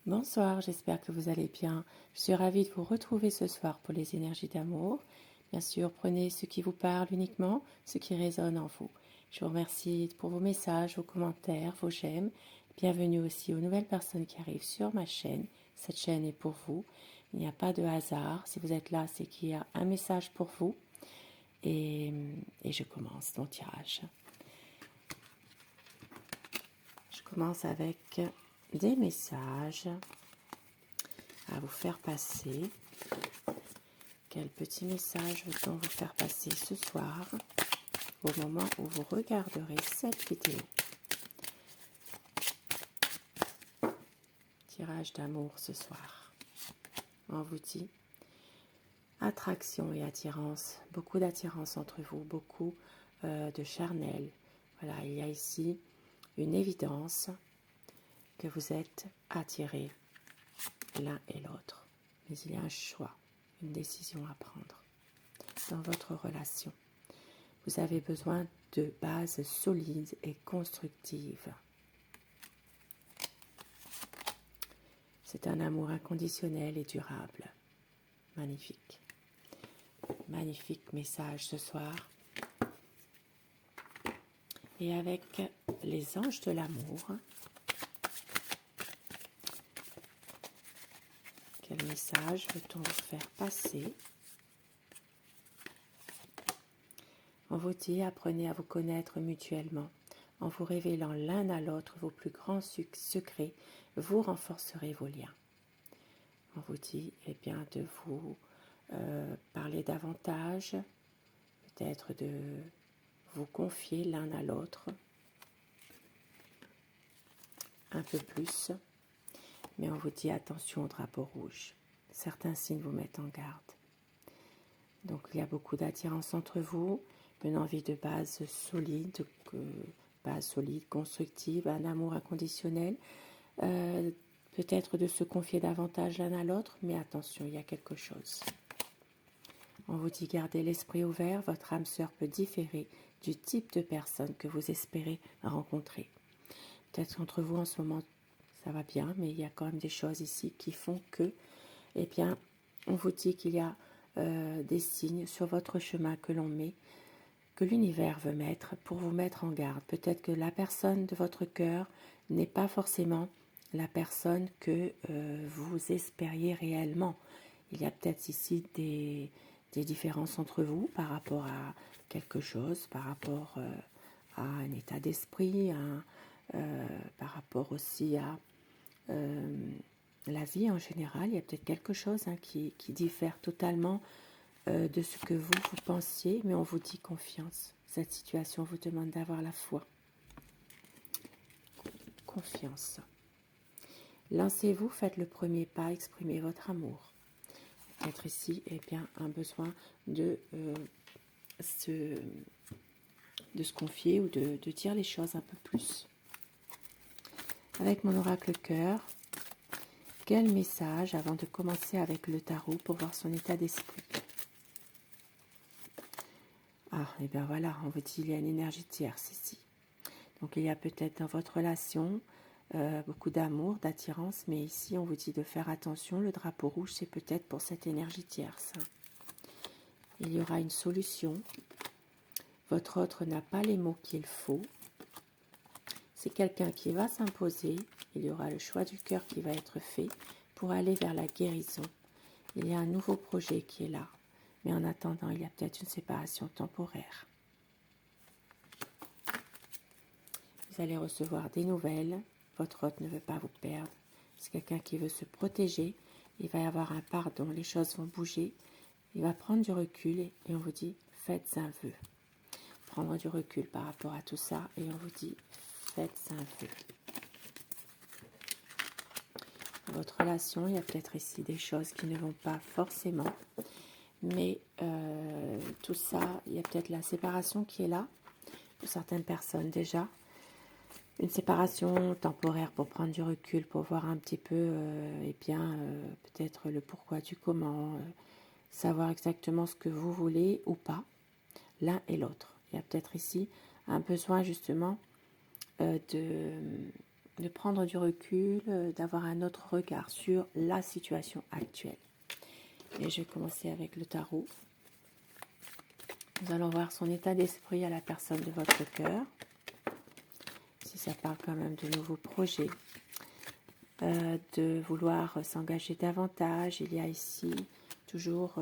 Bonsoir, j'espère que vous allez bien. Je suis ravie de vous retrouver ce soir pour les énergies d'amour. Bien sûr, prenez ce qui vous parle uniquement, ce qui résonne en vous. Je vous remercie pour vos messages, vos commentaires, vos j'aime. Bienvenue aussi aux nouvelles personnes qui arrivent sur ma chaîne. Cette chaîne est pour vous. Il n'y a pas de hasard. Si vous êtes là, c'est qu'il y a un message pour vous. Et je commence mon tirage. Je commence avec des messages à vous faire passer. Quel petit message veut-on vous faire passer ce soir au moment où vous regarderez cette vidéo? Tirage d'amour ce soir. On vous dit attraction et attirance, beaucoup d'attirance entre vous, beaucoup de charnel. Voilà, il y a ici une évidence que vous êtes attirés l'un et l'autre. Mais il y a un choix, une décision à prendre dans votre relation. Vous avez besoin de bases solides et constructives. C'est un amour inconditionnel et durable. Magnifique. Magnifique message ce soir. Et avec les anges de l'amour, quel message veut-on vous faire passer? On vous dit, apprenez à vous connaître mutuellement. En vous révélant l'un à l'autre vos plus grands secrets, vous renforcerez vos liens. On vous dit, eh bien, de vous parler davantage, peut-être de vous confier l'un à l'autre un peu plus, mais on vous dit attention au drapeau rouge. Certains signes vous mettent en garde. Donc il y a beaucoup d'attirance entre vous, une envie de base solide, constructive, un amour inconditionnel, peut-être de se confier davantage l'un à l'autre, mais attention, il y a quelque chose. On vous dit gardez l'esprit ouvert, votre âme sœur peut différer du type de personne que vous espérez rencontrer. Peut-être qu'entre vous en ce moment ça va bien, mais il y a quand même des choses ici qui font que, eh bien, on vous dit qu'il y a des signes sur votre chemin que l'on met, que l'univers veut mettre pour vous mettre en garde. Peut-être que la personne de votre cœur n'est pas forcément la personne que vous espériez réellement. Il y a peut-être ici des différences entre vous par rapport à quelque chose, par rapport à un état d'esprit, par rapport aussi à la vie en général. Il y a peut-être quelque chose qui diffère totalement de ce que vous pensiez, mais on vous dit confiance. Cette situation vous demande d'avoir la foi. Confiance. Lancez-vous, faites le premier pas, exprimez votre amour. Peut-être ici, eh bien, un besoin de se confier ou de dire les choses un peu plus. Avec mon oracle cœur, quel message avant de commencer avec le tarot pour voir son état d'esprit? Ah, et bien voilà, on vous dit il y a une énergie tierce ici. Donc il y a peut-être dans votre relation beaucoup d'amour, d'attirance, mais ici on vous dit de faire attention. Le drapeau rouge, c'est peut-être pour cette énergie tierce. Il y aura une solution. Votre autre n'a pas les mots qu'il faut. C'est quelqu'un qui va s'imposer. Il y aura le choix du cœur qui va être fait pour aller vers la guérison. Il y a un nouveau projet qui est là. Mais en attendant, il y a peut-être une séparation temporaire. Vous allez recevoir des nouvelles. Votre hôte ne veut pas vous perdre. C'est quelqu'un qui veut se protéger. Il va y avoir un pardon. Les choses vont bouger. Il va prendre du recul et on vous dit faites un vœu. Prendre du recul par rapport à tout ça et on vous dit faites un vœu. Dans votre relation, il y a peut-être ici des choses qui ne vont pas forcément. Mais tout ça, il y a peut-être la séparation qui est là, pour certaines personnes déjà. Une séparation temporaire pour prendre du recul, pour voir un petit peu, peut-être le pourquoi du comment, savoir exactement ce que vous voulez ou pas, l'un et l'autre. Il y a peut-être ici un besoin justement de prendre du recul, d'avoir un autre regard sur la situation actuelle. Et je vais commencer avec le tarot. Nous allons voir son état d'esprit à la personne de votre cœur. Si ça parle quand même de nouveaux projets, de vouloir s'engager davantage. Il y a ici toujours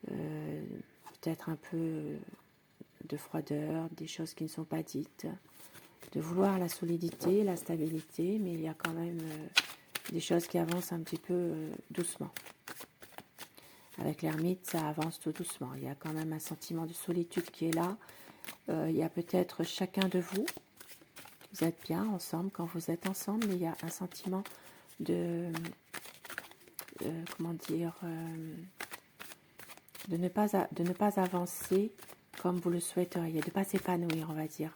peut-être un peu de froideur, des choses qui ne sont pas dites, de vouloir la solidité, la stabilité, mais il y a quand même des choses qui avancent un petit peu doucement. Avec l'ermite, ça avance tout doucement. Il y a quand même un sentiment de solitude qui est là. Il y a peut-être chacun de vous. Vous êtes bien ensemble quand vous êtes ensemble, mais il y a un sentiment de comment dire, de ne pas avancer comme vous le souhaiteriez, de ne pas s'épanouir, on va dire,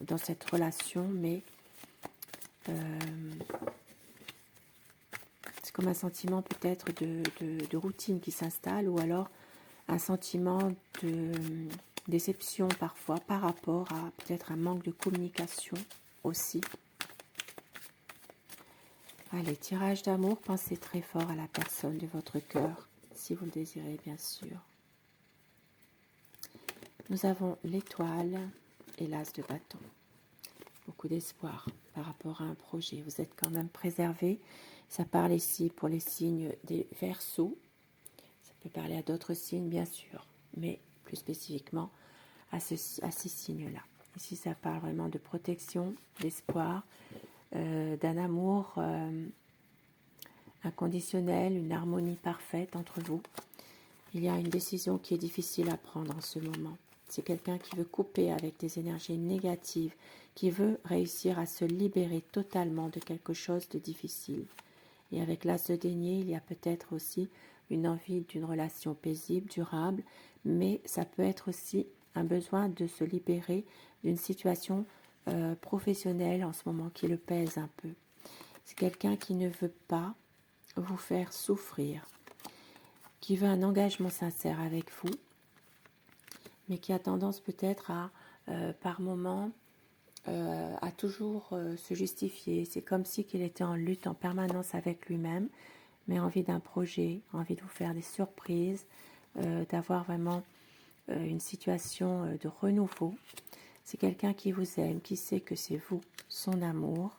dans cette relation, mais c'est comme un sentiment peut-être de routine qui s'installe, ou alors un sentiment de déception parfois par rapport à peut-être un manque de communication aussi. Allez, tirage d'amour, pensez très fort à la personne de votre cœur, si vous le désirez bien sûr. Nous avons l'étoile et l'as de bâton. Beaucoup d'espoir par rapport à un projet. Vous êtes quand même préservé. Ça parle ici pour les signes des Verseaux. Ça peut parler à d'autres signes, bien sûr, mais plus spécifiquement à ces signes-là. Ici, ça parle vraiment de protection, d'espoir, d'un amour inconditionnel, une harmonie parfaite entre vous. Il y a une décision qui est difficile à prendre en ce moment. C'est quelqu'un qui veut couper avec des énergies négatives, qui veut réussir à se libérer totalement de quelque chose de difficile. Et avec l'as de denier, il y a peut-être aussi une envie d'une relation paisible, durable, mais ça peut être aussi un besoin de se libérer d'une situation professionnelle en ce moment qui le pèse un peu. C'est quelqu'un qui ne veut pas vous faire souffrir, qui veut un engagement sincère avec vous, mais qui a tendance peut-être à, par moments, à toujours se justifier. C'est comme si qu'il était en lutte en permanence avec lui-même, mais envie d'un projet, envie de vous faire des surprises, d'avoir vraiment une situation de renouveau. C'est quelqu'un qui vous aime, qui sait que c'est vous, son amour,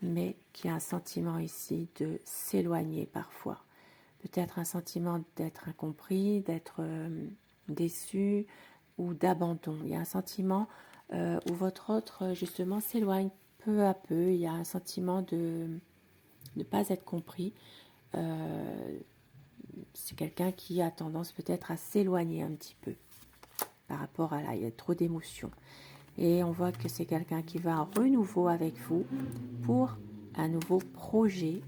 mais qui a un sentiment ici de s'éloigner parfois. Peut-être un sentiment d'être incompris, d'être déçu ou d'abandon. Il y a un sentiment où votre autre, justement, s'éloigne peu à peu. Il y a un sentiment de ne pas être compris. C'est quelqu'un qui a tendance peut-être à s'éloigner un petit peu par rapport à là. Il y a trop d'émotions. Et on voit que c'est quelqu'un qui va à renouveau avec vous pour un nouveau projet.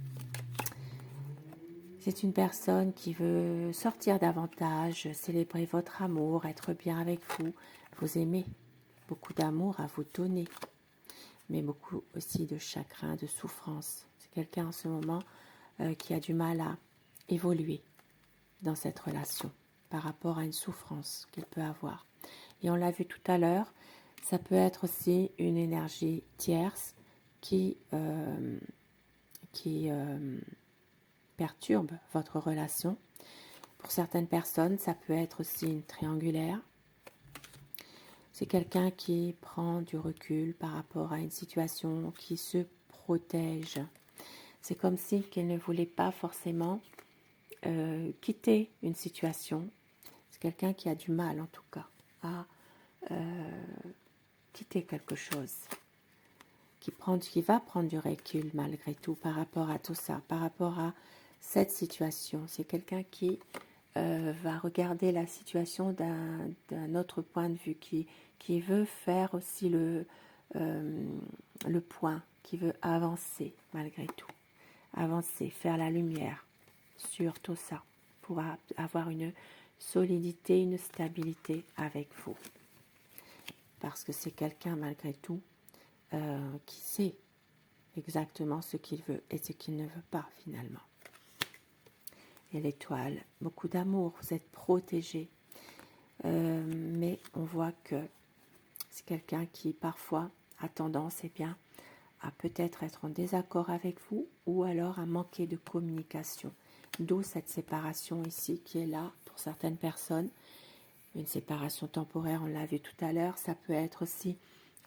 C'est une personne qui veut sortir davantage, célébrer votre amour, être bien avec vous, vous aimer. Beaucoup d'amour à vous donner, mais beaucoup aussi de chagrin, de souffrance. C'est quelqu'un en ce moment qui a du mal à évoluer dans cette relation par rapport à une souffrance qu'il peut avoir. Et on l'a vu tout à l'heure, ça peut être aussi une énergie tierce qui perturbe votre relation. Pour certaines personnes, ça peut être aussi une triangulaire. C'est quelqu'un qui prend du recul par rapport à une situation, qui se protège. C'est comme si qu'il ne voulait pas forcément quitter une situation. C'est quelqu'un qui a du mal, en tout cas, à quitter quelque chose. Qui va prendre du recul malgré tout par rapport à tout ça, par rapport à cette situation. C'est quelqu'un qui va regarder la situation d'un autre point de vue, qui veut faire aussi le point, qui veut avancer malgré tout. Avancer, faire la lumière sur tout ça, pour avoir une solidité, une stabilité avec vous. Parce que c'est quelqu'un malgré tout qui sait exactement ce qu'il veut et ce qu'il ne veut pas finalement. Et l'étoile, beaucoup d'amour, vous êtes protégé. Mais on voit que c'est quelqu'un qui parfois a tendance à peut-être être en désaccord avec vous ou alors à manquer de communication. D'où cette séparation ici qui est là pour certaines personnes. Une séparation temporaire, on l'a vu tout à l'heure, ça peut être aussi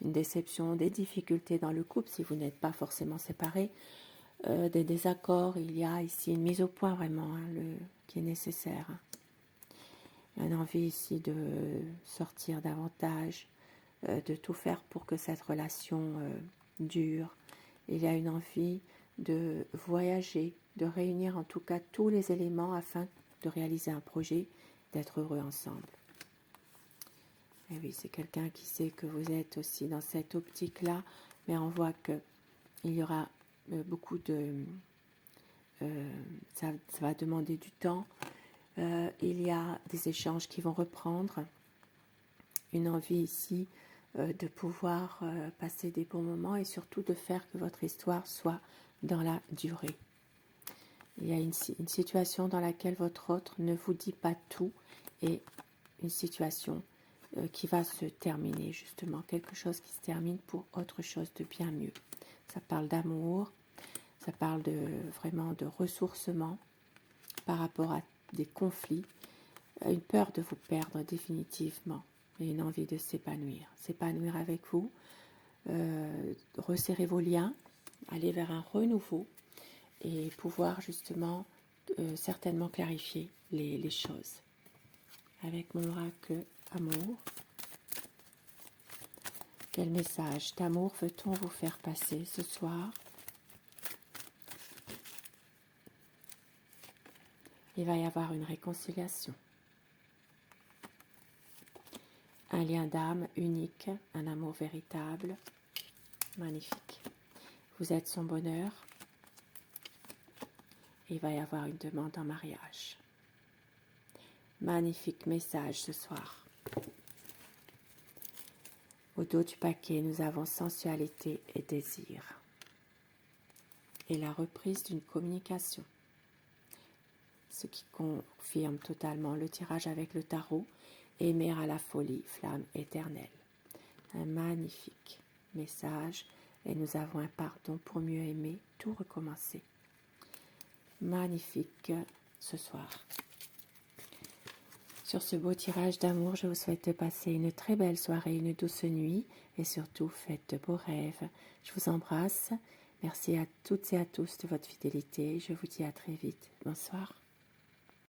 une déception, des difficultés dans le couple si vous n'êtes pas forcément séparés, des désaccords. Il y a ici une mise au point vraiment qui est nécessaire. Une envie ici de sortir davantage, de tout faire pour que cette relation dure. Il y a une envie de voyager, de réunir en tout cas tous les éléments afin de réaliser un projet, d'être heureux ensemble. Et oui, c'est quelqu'un qui sait que vous êtes aussi dans cette optique-là, mais on voit qu'il y aura beaucoup de... ça va demander du temps. Il y a des échanges qui vont reprendre. Une envie ici de pouvoir passer des bons moments et surtout de faire que votre histoire soit dans la durée. Il y a une situation dans laquelle votre autre ne vous dit pas tout et une situation qui va se terminer justement, quelque chose qui se termine pour autre chose de bien mieux. Ça parle d'amour, ça parle vraiment de ressourcement par rapport à des conflits, une peur de vous perdre définitivement et une envie de s'épanouir avec vous, resserrer vos liens, aller vers un renouveau et pouvoir justement certainement clarifier les choses. Avec mon oracle amour, quel message d'amour veut-on vous faire passer ce soir? Il va y avoir une réconciliation. Un lien d'âme unique, un amour véritable, magnifique. Vous êtes son bonheur. Il va y avoir une demande en mariage. Magnifique message ce soir. Au dos du paquet, nous avons sensualité et désir. Et la reprise d'une communication. Ce qui confirme totalement le tirage avec le tarot. Aimer à la folie, flamme éternelle. Un magnifique message. Et nous avons un pardon pour mieux aimer, tout recommencer. Magnifique ce soir. Sur ce beau tirage d'amour, je vous souhaite de passer une très belle soirée, une douce nuit et surtout faites de beaux rêves. Je vous embrasse. Merci à toutes et à tous de votre fidélité. Je vous dis à très vite. Bonsoir.